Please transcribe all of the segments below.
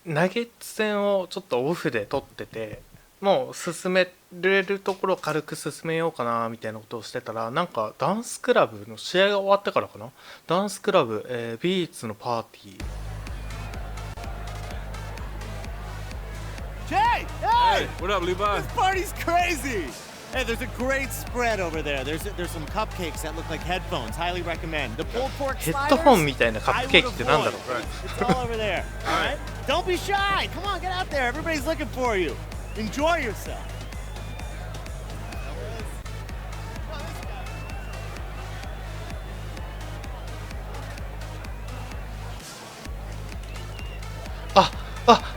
ナゲッツ戦をちょっとオフで取ってて、もう進めれるところを軽く進めようかなみたいなことをしてたら、なんかダンスクラブの試合が終わってからかな、ダンスクラブ、ビーツのパーティー。Jay! Hey! What up, Levi? This party's crazy! Hey, there's a great spread over there. There's some cupcakes that look like headphones. Highly recommend. The pulled pork sliders. ヘッドホンみたいなカップケーキってなんだろう。 It's all over there. All right? Don't be shy. Come on, get out there. Everybody's looking for you. Enjoy yourself.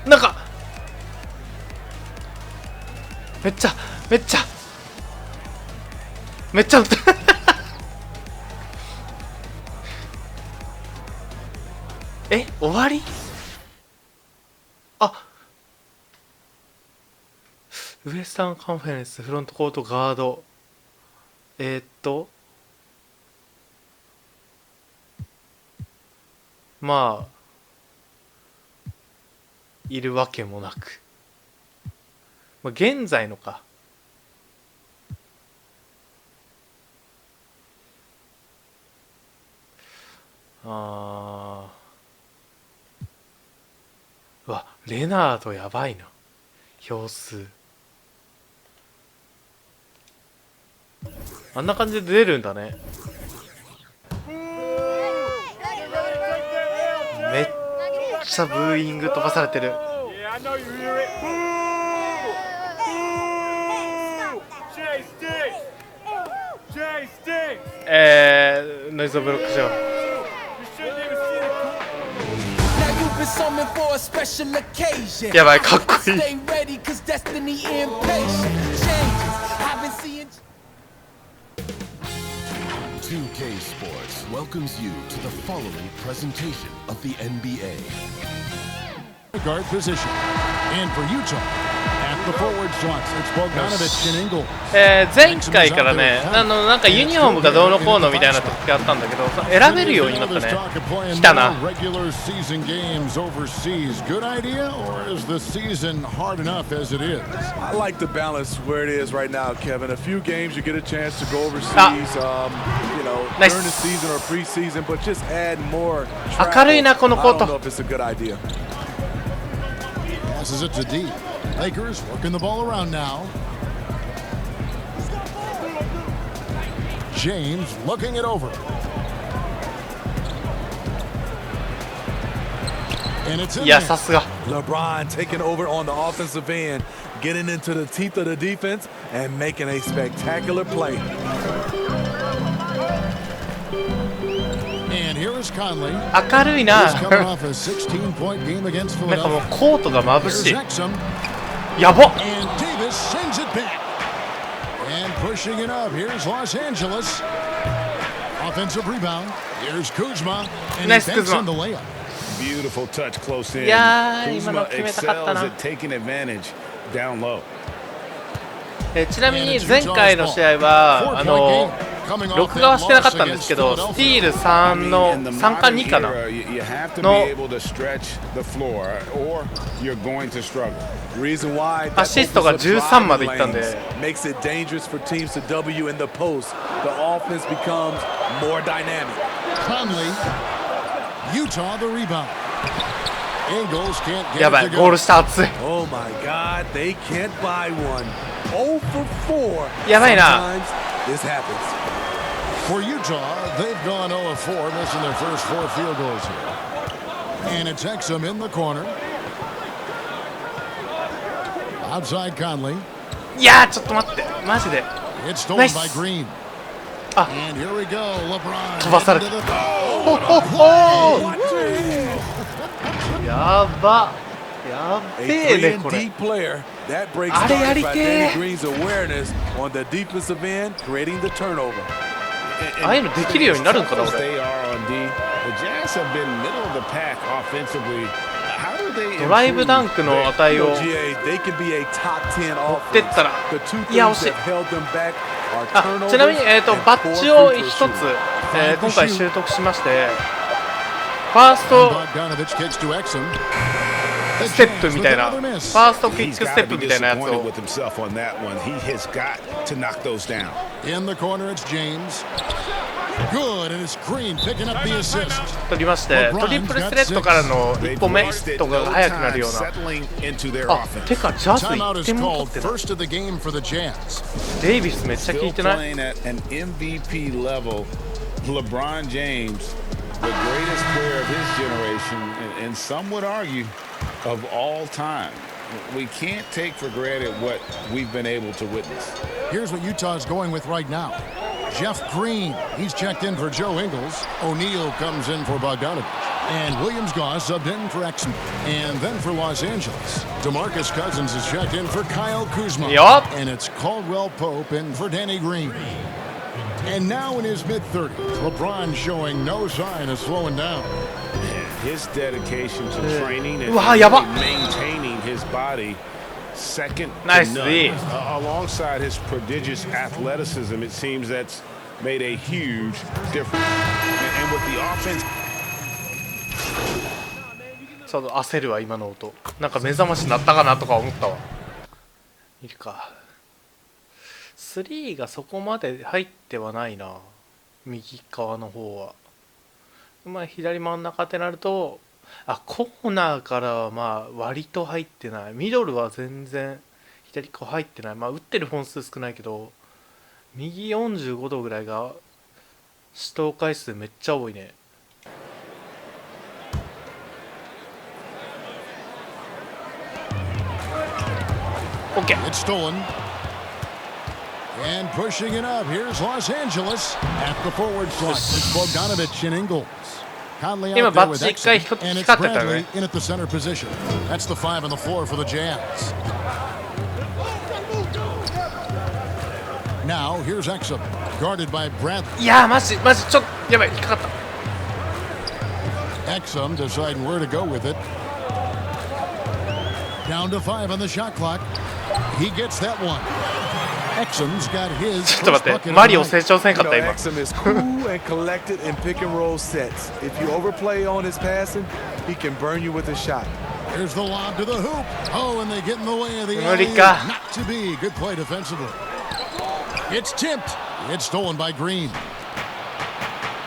なんかめっちゃ終わり？ウエスタンカンファレンスフロントコートガード、まあいるわけもなく、現在のか。うわ、レナードやばいな、票数。あんな感じで出るんだね。めっちゃブーイング飛ばされてる。ノイズをブロックしよう。やばい、かっこいい。2K Sports welcomes you to the following presentation of the NBA. Guard position, and for Utah, at the forward slots, it's Bogdanovic and Ingles. 前回からね、なんかユニフォームがどうのこうのみたいな時があったんだけど、選べるようになったね。来たな。Regular season games overseas, good idea, or is the season hard enough as it is? I like the balance where it is right now, Kevin. A few games you get a chance to go overseas, you know, during the season or preseason, but just add more travel. 明るいなこのコート。 I don't know if it's a good idea. Passes it to D. Lakers working the ball around now. James looking it over. And it's in いや、さすが。 LeBron taking over on the offensive end, getting into the teeth of the defense and making a spectacular play. And here is Conley. 明るいな。 He's coming off a 16-point game against なんかもう Philadelphia. コートが眩しい。 Here's Exum. やばっ。 And Davis sends it back. And pushing it up. Here's Los Angeles. Offensive rebound. Here's Kuzma. And Nice he banks Kuzma. in the layup. Beautiful touch close in. いやー、今の Kuzma 決めたかった excels な。 at taking advantage down low. ちなみに前回の試合は録画はしてなかったんですけど、スティール3の3か2かなのアシストが13までいったんで、 makes it dangerous for teams to W in the post. The offense becomes more dynamic. Conley. Utah the rebound. Ingles can't get やばい、ゴール下熱い。 Oh my God, they can't buy one. 0 for 4. やばいな。 Sometimes this happens. For Utah, they've gone 0 of 4, missing their first 4 field goals here. And it's Exum in the corner. Outside Conley. いやー、ちょっと待って、マジで。 It's stolen Nice. by Green. Ah. And here we go, LeBron. 飛ばされた。 into the- やば。やべ A えね、これ。 3-and-D player that breaks あれや started り by てえ。 Danny Green's awareness on the defensive end, creating the turnover. ああいうのできるようになるんかな、俺。 They are on D. The Jazz have been middle of the pack offensively. How do they ドライブダンクの値を GA, they can be a top 10持ってっ offense. たら、 The two いや、 things 惜しい。 that held them back are あ、 turnovers ちなみに、 and バ poor ッジを free 一 throw つ、 shooting. 今回習得しまして、ファースト、 Bogdanovic kicks to Exum. ステップみたいな、ファーストクイックステップみたいなやつを。 In the corner, it's James. Good, and it's Green picking up the assist. 取りまして、トリプルスレッドからの1歩目とかが速くなるような。あ、てかジャズ1点も取ってない。 First of the game for the Jazz. デイビスめっちゃ効いてない？ LeBron James, the greatest player of his generation, and some would argue of all time. We can't take for granted what we've been able to witness. Here's what Utah's going with right now. Jeff Green, he's checked in for Joe Ingles. O'Neal comes in for Bogdanovich. And Williams Goss subbed in for Exum. And then for Los Angeles, DeMarcus Cousins is checked in for Kyle Kuzma. Yup. And it's Caldwell Pope in for Danny Green. And now in his mid-30s, LeBron showing no sign of slowing down. His dedication to training and maintaining his body second to none. Alongside his prodigious athleticism, it seems that's made a huge difference. And with the offense. ちょっと焦るわ今の音。なんか目覚ましになったかなとか思ったわ。いるか。3がそこまで入ってはないな、右側の方は。まあ左真ん中ってなると、あ、コーナーからはまあ割と入ってない。ミドルは全然左側入ってない。まあ打ってる本数少ないけど、右45度ぐらいが試投回数めっちゃ多いね。OK。 It's stolen. And pushing it up, here's Los Angeles at the forward slot. It's Bogdanovich and Ingles. Conley out there with Exum, and it's Bradley in at the center position. That's the 5 on the floor for the Jazz. Now here's Exum, guarded by Bradley. いやーマジちょっとやばい、引っかかった。 Exum deciding where to go with it. Down to 5 on the shot clock. He gets that one. Exum's got his ちょっと待って、マリオ成長せんかった今。 Exum is cool and collected in pick and roll sets. If you overplay on his passing, he can burn you with a shot. Here's the lob to the hoop. Oh, and they get in the way of the alley. Not to be. Good play defensively. It's tipped. It's stolen by Green.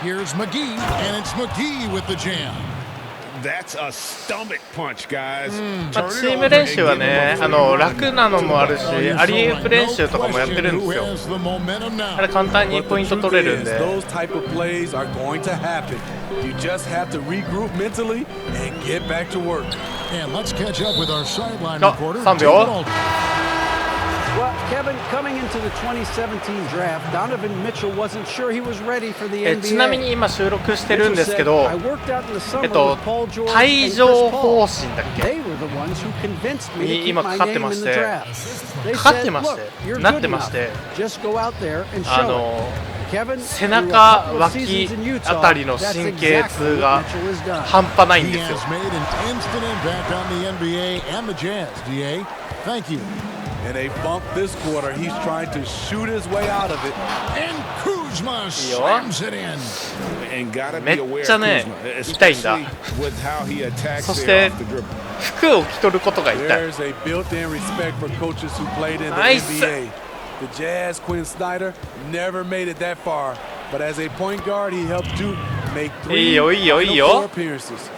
Here's McGee, and it's McGee with the jam. That's a stomach punch, guys. まあ、チーム練習はね、楽なのもあるし、アリエープ練習とかもやってるんですよ。あれ簡単にポイント取れるんで。Those type of plays are going to happen. You just have to regroup mentally and get back to work. And let's catch up with our sideline reporter. 3秒。 Well, Kevin, coming into the 2017 draft, Donovan Mitchell wasn't sure he was ready for the NBA. ちなみに今収録してるんですけど、帯状疱疹だっけに今かかってまして、なってまして、背中脇あたりの神経痛が半端ないんですよ。 And they bump this quarter. He's trying to shoot his way out of it. And Kuzma slams it in. And gotta め be っ aware, ちゃね、痛いんだ。 with how he attacks そし there て off the dribble. 服を着とることが痛い。 There's a built-in respect for coaches who played in the NBA. The Jazz, Quinn Snyder, never made it that far. But as a point guard, he helped Duke make 3 4 appearances.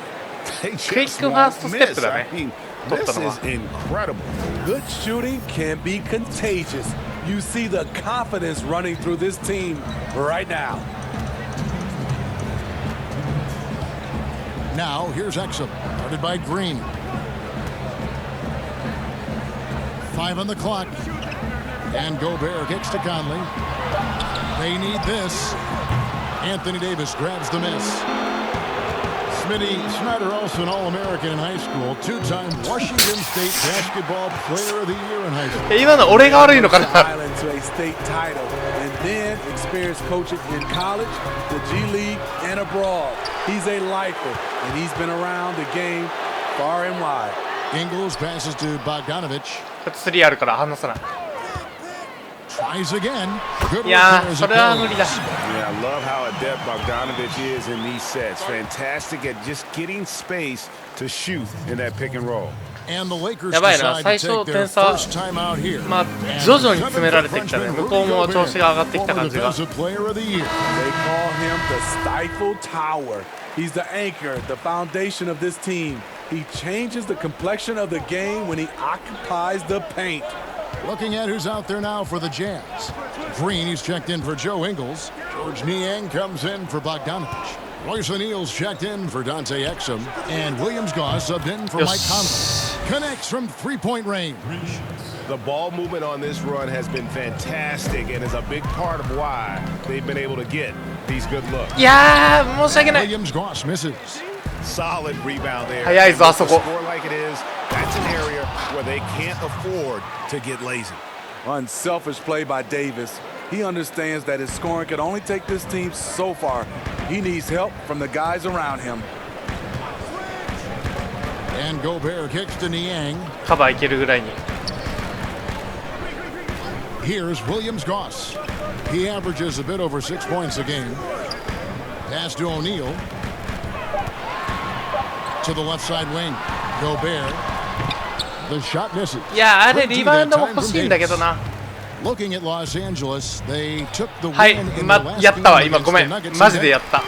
They クイッ just クファースト won't ステップ miss. だ I ね。 mean, 取った this のは。 is incredible. Good shooting can be contagious. You see the confidence running through this team right now. Now here's Exum, guarded by Green. 5 on the clock. And Gobert kicks to Conley. They need this. Anthony Davis grabs the miss. Smitty Snyder, also an All-American in high school, 2-time Washington State Basketball Player of the Year in high school. 今の俺が悪いのかな。 Island to a state title, and then experienced coaching in college, the G League, and abroad. He's a lifer, and he's been around the game far and wide. Ingles passes to Bogdanovich. 3あるから離さない。 Tries again. Good いやー、 work それは無理だ。 Yeah, I love how adept Bogdanovic is in these sets. Fantastic at just getting space to shoot in that pick and roll. やばいな、最初点差、まあ徐々に詰められてきたね。向こうも調子が上がってきた感じが。They call him the Stifle Tower. He's the anchor, the foundation of this team. He changes the complexion of the game when he occupies the paint. Looking at who's out there now for the Jazz. Green, he's checked in for Joe Ingles. George Niang comes in for Bogdanovic. Royce O'Neal's checked in for Dante Exum. And Williams Goss subbed in for Mike Conley. Connects from three-point range. The ball movement on this run has been fantastic and is a big part of why they've been able to get these good looks. いやー、申し訳ない。 Williams Goss misses. Solid rebound there. 早いぞ、あそこ。 Score like it is, that's an area where they can't afford to get lazy. Unselfish play by Davis. He understands that his scoring can only take this team so far. He needs help from the guys around him. And Gobert kicks to Niang. カバーいけるぐらいに。Here's Williams Goss. He averages a bit over 6 points a game. Pass to O'Neal. To the left side wing. Gobert. The shot misses. いや、あれリバウンドも欲しいんだけどな。Looking at Los Angeles, they took the はい、win in the ま、 last やったわ、 game 今 against ごめ the ん。 Nuggets. マジでやった。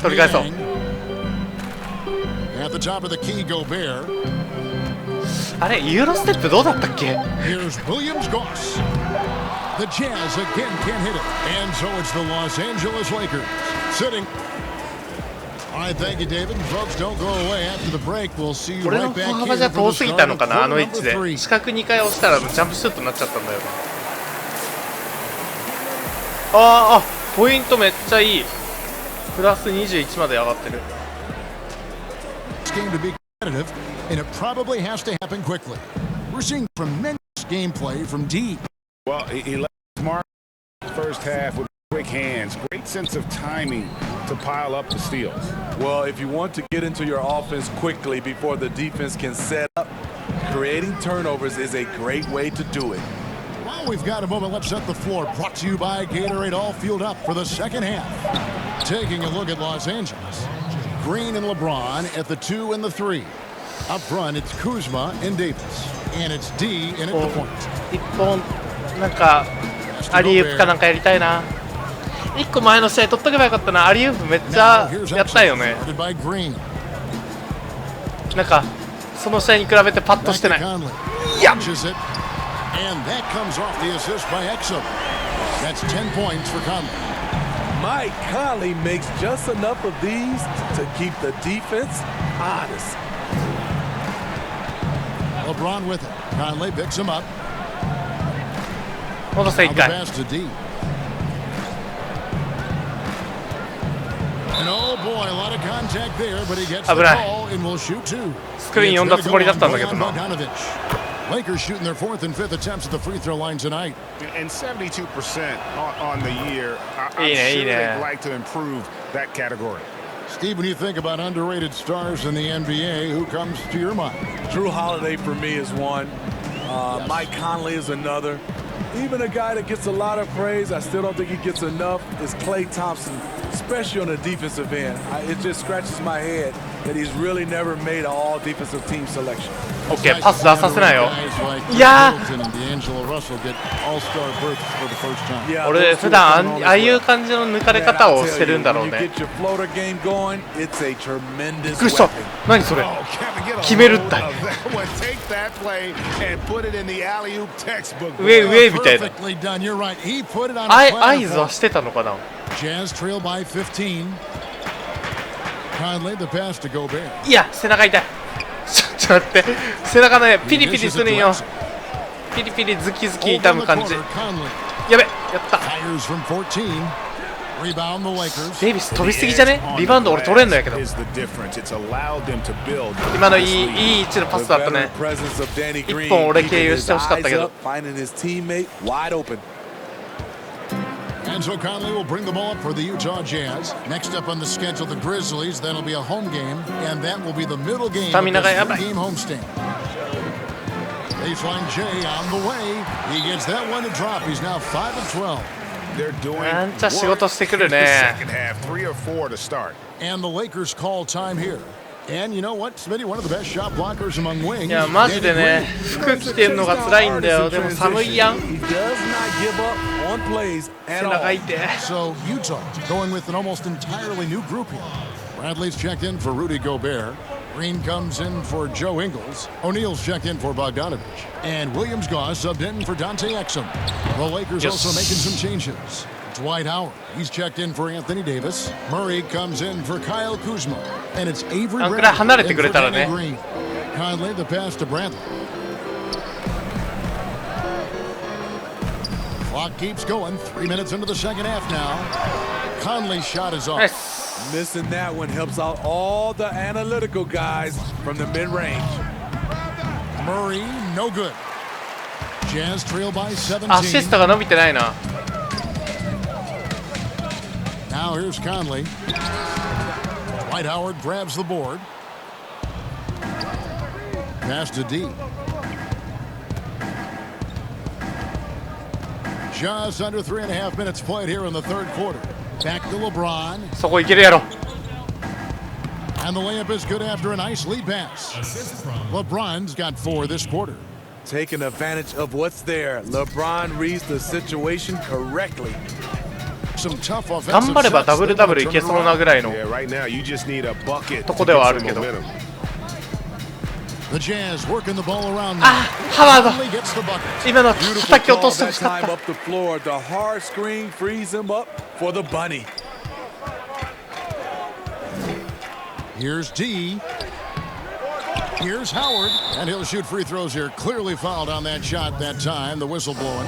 取り返そう。At the top of the key, Gobert. あれ、ユーロステップどうだったっけ？ Here's Williams Goss. The Jazz again can't hit it. And so it's the Los Angeles Lakers sitting. All right, thank you, David. Folks, don't go away after the break. We'll see you 俺 right の歩 back 幅 here じゃ for 遠 the すぎた start の of かな、あ quarter の位置 number で。 3. 四角2回押したらジャンプシュートになっちゃったんだよな。あ、ポイントめっちゃいい。プラス21まで上がってる。This game to be competitive, and it probably has to happen quickly. We're seeing tremendous gameplay from D. Well, he left smart first half with quick hands, great sense of timing to pile up the steals. Well, if you want to get into your offense quickly before the defense can set up, creating turnovers is a great way to do it. Well, we've got a moment. Let's set the floor. Brought to you by Gatorade, all fueled up for the second half. Taking a look at Los Angeles. Green and LeBron at the 2 and the 3. Up front, it's Kuzma and Davis. And it's D in at the point. 一本、なんか、アリウープかなんかやりたいな。一個前の試合取っとけばよかったな。アリウープめっちゃやったよね。なんか、その試合に比べてパッとしてない。いやAnd that comes off the assist by Exum. That's 10 points for Conley. Mike Conley makes just enough of these to keep the defense honest. LeBron with it. Conley picks him up. 戻せ1 The 回。 pass to D. And oh boy, a lot of contact there, but he gets the ball and will shoot two. スクリーン読んだつもりだったんだけどな。Lakers shooting their 4th and 5th attempts at the free throw line tonight. And 72% on the year. I'm sure they'd like to improve that category. Steve, when you think about underrated stars in the NBA, who comes to your mind? Drew Holiday for me is one. Yes. Mike Conley is another. Even a guy that gets a lot of praise, I still don't think he gets enough, is Klay Thompson, especially on the defensive end. It just scratches my head that he's really never made an all-defensive team selection. OK、パス出させないよ。いや俺普段ああいう感じの抜かれ方をしてるんだろうね。びっくりした。何それ。決めるったい。上みたいな。合図はしてたのかな。いや、背中痛い。ちょっと待って、背中ね、ピリピリするんよ。ピリピリズキズキ痛む感じ。やべ、やった。デイビス飛びすぎじゃね？リバウンド俺取れんのやけど。今のいい位置のパスだったね。一本俺経由してほしかったけど。And so Conley will bring the ball up for the Utah Jazz. Next up on the schedule, the Grizzlies. Then it'll be a home game, and that will be the middle game of the game homestand. Baseline J on the way. He gets that one to drop. He's now 5 of 12. They're doing なんちゃ仕事してくるね。 second half, 3 or 4 to start. And the Lakers call time here. And you know what, Smitty, one of the best shot blockers among wings. いやマジでね、服着てんのが辛いんだよ。でも寒いやん。 He does not give up on plays 背 at 中 all. 痛い。 So Utah going with an almost entirely new group here. Bradley's checked in for Rudy Gobert. Green comes in for Joe Ingles. O'Neal's checked in for Bogdanovich. And Williams Goss subbed in for Dante Exum. The Lakers also making some changes. Dwight Howard, he's checked in for Anthony Davis. Murray comes in for Kyle Kuzma. And it's Avery あんくらい離れてくれたら Bradley ね。 Green. Conley the pass to Bradley. Clock keeps going. 3 minutes into the second half now. Conley's shot is off. ナイス。 Missing that one helps out all the analytical guys from the mid-range. Murray, no good. Jazz trail by 17. アシストが伸びてないな。 Now here's Conley. Dwight Howard grabs the board. Pass to D. Just under 3.5 minutes played here in the third quarter. Back to LeBron. そこいけるやろ。 And the layup is good after a nice lead pass. LeBron's got 4 this quarter. Taking advantage of what's there. LeBron reads the situation correctly. Some tough 頑 offensive 張れば shots. ダブルダブルいけそうなぐらいの Yeah, right now you just need a bucket と to こではあ get る some けど。 momentum. The Jazz working the ball around. あ、ハワード。 Conley gets the bucket. 今の Beautiful 叩き落と call してほ that しかっ time た。 up the floor. The hard screen frees him up for the bunny. Here's D. Here's Howard. And he'll shoot free throws here. Clearly fouled on that shot that time. The whistle blowing.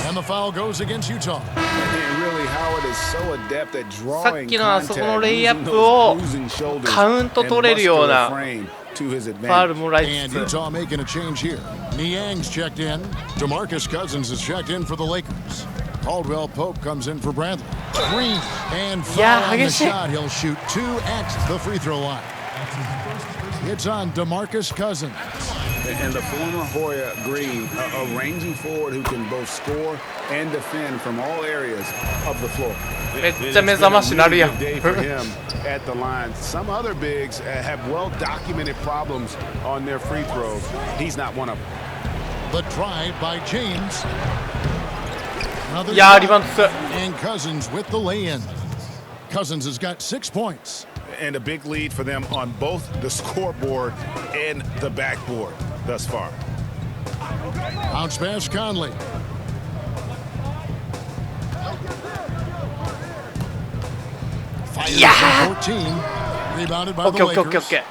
And the foul goes against Utah. And really, Howard is so adept at さっ drawing きのあそこの contact, レイア using ップを those bruising shoulders カウント and 取れるよう muscular な frame to his ファウル advantage. もらい And つつ。 Utah making a change here. Niang's checked in. DeMarcus Cousins is checked in for the Lakers. Caldwell Pope comes in for Bradley. Green and foul on the 激しい。 shot. He'll shoot 2 at the free throw line. It's on DeMarcus Cousins. And the former Hoya Green, a rangy forward who can both score and defend from all areas of the floor. めっちゃ目覚ましなるやん。 Day for him at the line. Some other bigs have well-documented problems on their free throws. He's not one of them. The drive by James. Another いやーリ shot. バウンドつ。 And Cousins with the lay-in. Cousins has got 6 points. And a big lead for them on both the scoreboard and the backboard thus far. Bounce pass Conley. Fires from 14. Rebounded by オッ the ケーオッケーオッケーオ Lakers. ッケー。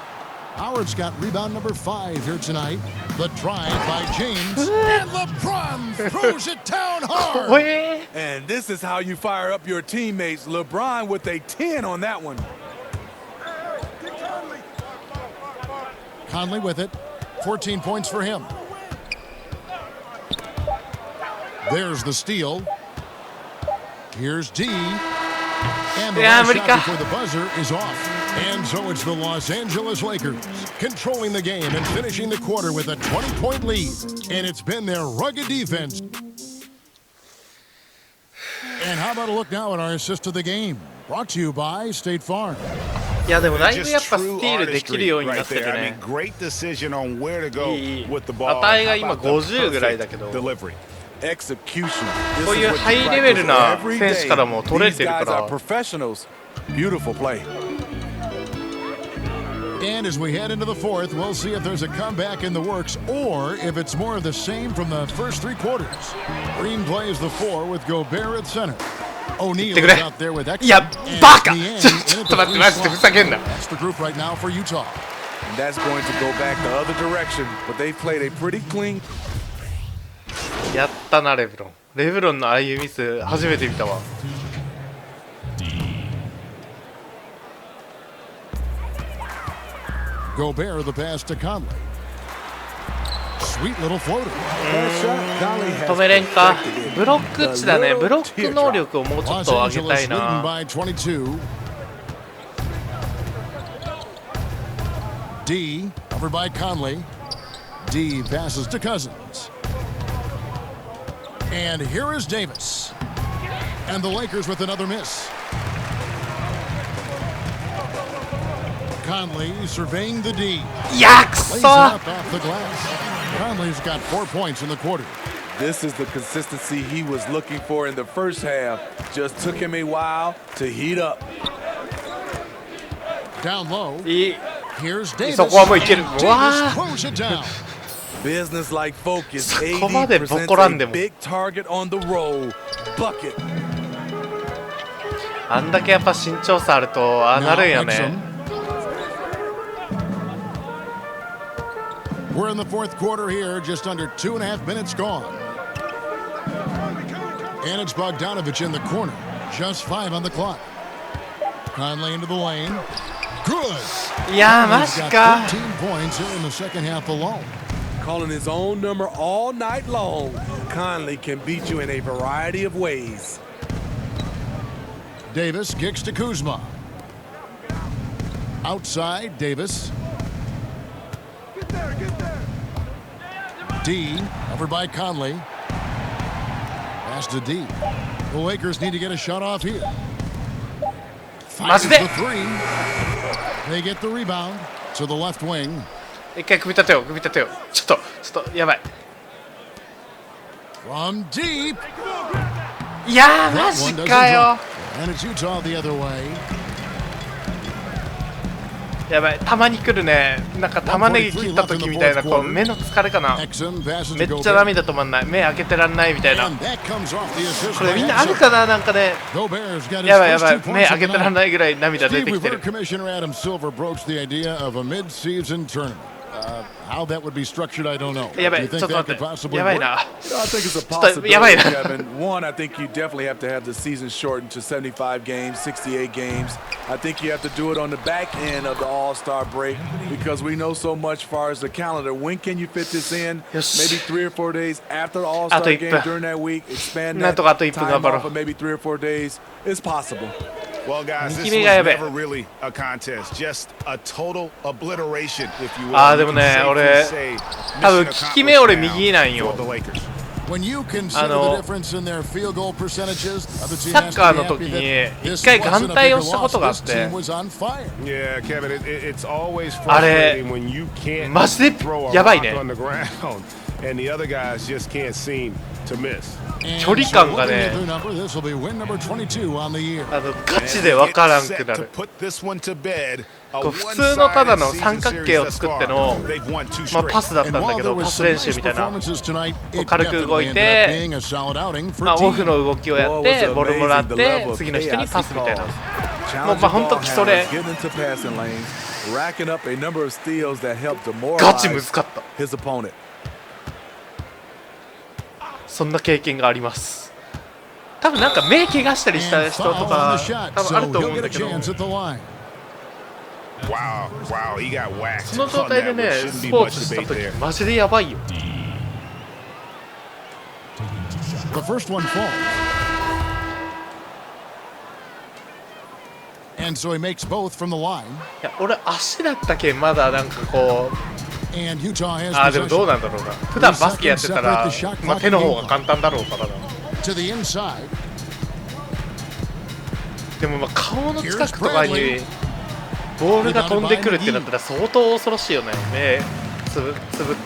Howard's got rebound number 5 here tonight. The drive by James. And LeBron throws it down お hard. え And this is how you fire up your teammates. LeBron with a 10 on that one. Conley with it. 14 points for him. There's the steal. Here's D. And the Yeah, last shot America. before the buzzer is off. And so it's the Los Angeles Lakers controlling the game and finishing the quarter with a 20-point lead. And it's been their rugged defense. And how about a look now at our assist to the game? Brought to you by State Farm. いやでもだいぶ Just やっぱス true ティールできるようにな artistry って right る there. I ね mean,。great decision on where to go いいいい。 with the ball. 値が How 今 about the 50ぐらいだけど。 perfect delivery. Execution. こういうハイレベルな選手からも取れてるか These guys ら are。professionals. Beautiful play. And as we head into the fourth, we'll see if there's a comeback in the works or if it's more of the same from the first 3 quarters. Green plays the 4 with Gobert at center. O'Neal is out there with いや Exum バカ and Niang ちょっと待ってマジでふざけんな。 That's the group right now for Utah. And that's going to go back the other direction. But they played a pretty clean. やったなレブロン。レブロンのああいうミス初めて見たわ。 Gobert the pass to Conley. Sweet little floater. 止めれんか。ブロック値だね。ブロック能力をもうちょっ Los と上げた Angeles い leading な。 by 22. D covered by Conley. D passes to Cousins. And here is Davis. And the Lakers with another miss. Conley surveying the D. Lays it up off the glass. Conley's got 4 points in the quarter. This is the consistency he was looking for in the first half. Just took him a while to heat up. Down low. いい Here's Davis. そこはもういける。 Davis わあ throws it down. Business-like focus. そこまで AD ボ presents コらんで a も big target on the roll. Bucket. あんだけやっぱ身長差あるとああなるんや Now ね。 Exum. We're in the fourth quarter here, just under 2.5 minutes gone. And it's Bogdanovich in the corner. Just 5 on the clock. Conley into the lane. Good. いやーマ He's ジ got か。 13 points here in the second half alone. Calling his own number all night long. Conley can beat you in a variety of ways. Davis kicks to Kuzma. Outside, Davis. D, covered by Conley. Pass to D. The Lakers need to get a shot off here. Fires the three. They get the rebound to the left wing. 一回組み立てよう組み立てよう。ちょっとやばい。 From deep. いやーマ That ジ one doesn't かよ。 drop. And it's Utah the other way. やばい、たまに来るね。なんか玉ねぎ切った時みたいなこう目の疲れかな。 Exum passes め to っちゃ Gobert. 涙止まんない。目開けてらんないみたいな。 And that comes off the assist これ by みんなある Exum. かな、なんかね。 Gobert's got his やばいや first ばい、 2目 points 開 of け the てらん night. ないぐらい涙出 Steve, てき we've てる heard。 Commissioner Adam Silver broach the idea of a mid-season tournament. How that would be structured, I don't know. やば Do い、 you ちょ think っと that 待 could って。 possibly やばい work? な。 I think it's a ちょっとやばいな。 possibility, Kevin. One, I think you definitely have to have the season shortened to 75 games, 68 games. I think you have to do it on the back end of the All-Star break because we know so much as far as the calendar. When can you fit this in? よし。 Maybe 3 or 4 days after the あ All-Star と1 game 分。 during that week. Expand なん that とかあと1分 time 頑張ろ off う。 of maybe 3 or 4 days. It's possible. Well, guys, this 2 was 期目がやべえ。 never really a contest, just a total obliteration, if you will. あーでもね、俺多分利き目俺右なんよ。 When you consider the difference in their field goal percentages, サッカーの時に一回眼帯をしたことがあって、 Yeah, Kevin, it's always あれ frustrating when you can't マジで throw a やばい rock ね。 on the ground and the other guys just can't seem to miss. 距離感がね、This will be win number 22 on the year. ガチで分からんくなる。 Put this one to bed. こう普通のただの三角形を作っての、まあ、パスだったんだけど、パス練習みたいな、こう軽く動いて、まあ、オフの動きをやってボールもらって次の人にパスみたいな、もうまあ本当基礎でガチ難かった。そんな経験があります。多分なんか目怪我したりした人とか多分あると思うんだけど、その状態でねスポーツした時マジでやばいよ。 The first one falls. And so he makes both from the line. いや俺足だったけんまだなんかこう。 And Utah has あーでもどうなんだろうな。普段バスケやってたら、まあ、手の方が簡単だろうからな。To the inside. でもまあ顔の近くとかにボールが飛んでくるってなったら相当恐ろしいよね。目つぶっ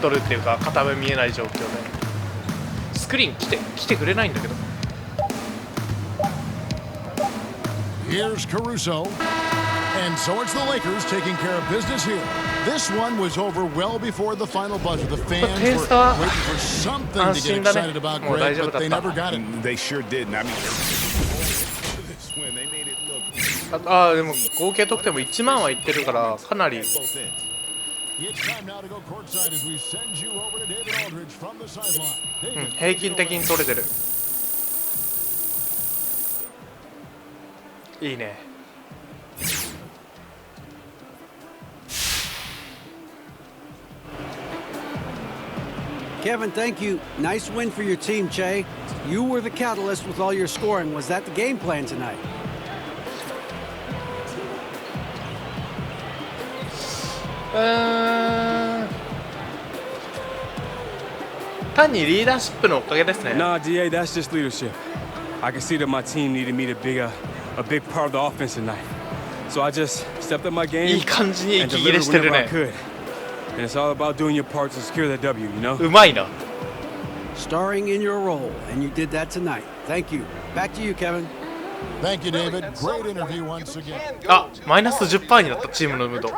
とるっていうか片目見えない状況で。スクリーン来てくれないんだけど。 Here's Caruso. And so it's the Lakers taking care of business here. This one was over well before the final buzzer. The fans were waiting for something to get excited about Greg, but they never got it. They sure didn't. I mean, あでも合計得点も1万はいってるからかなり。 It's time now to go courtside as we send you over to David Aldridge from the sideline. 平均的に取れてる。いいね。 Kevin, thank you. Nice win for your team, Che. You were the catalyst with all your scoring. Was that the game plan tonight? 単にリーダーシップのおかげですね。 Nah, DA, that's just leadership. I can see that my team needed me to be a big part of the offense tonight. So I just stepped up my い game い感じに and 息切れ delivered してる whenever I ね。 could. And it's all about doing your part to secure that W, you know? うまいな。 Starring in your role, and you did that tonight. Thank you. Back to you, Kevin. Thank you, David. Great interview once again. あ、マイナス 10% になったチームのムード。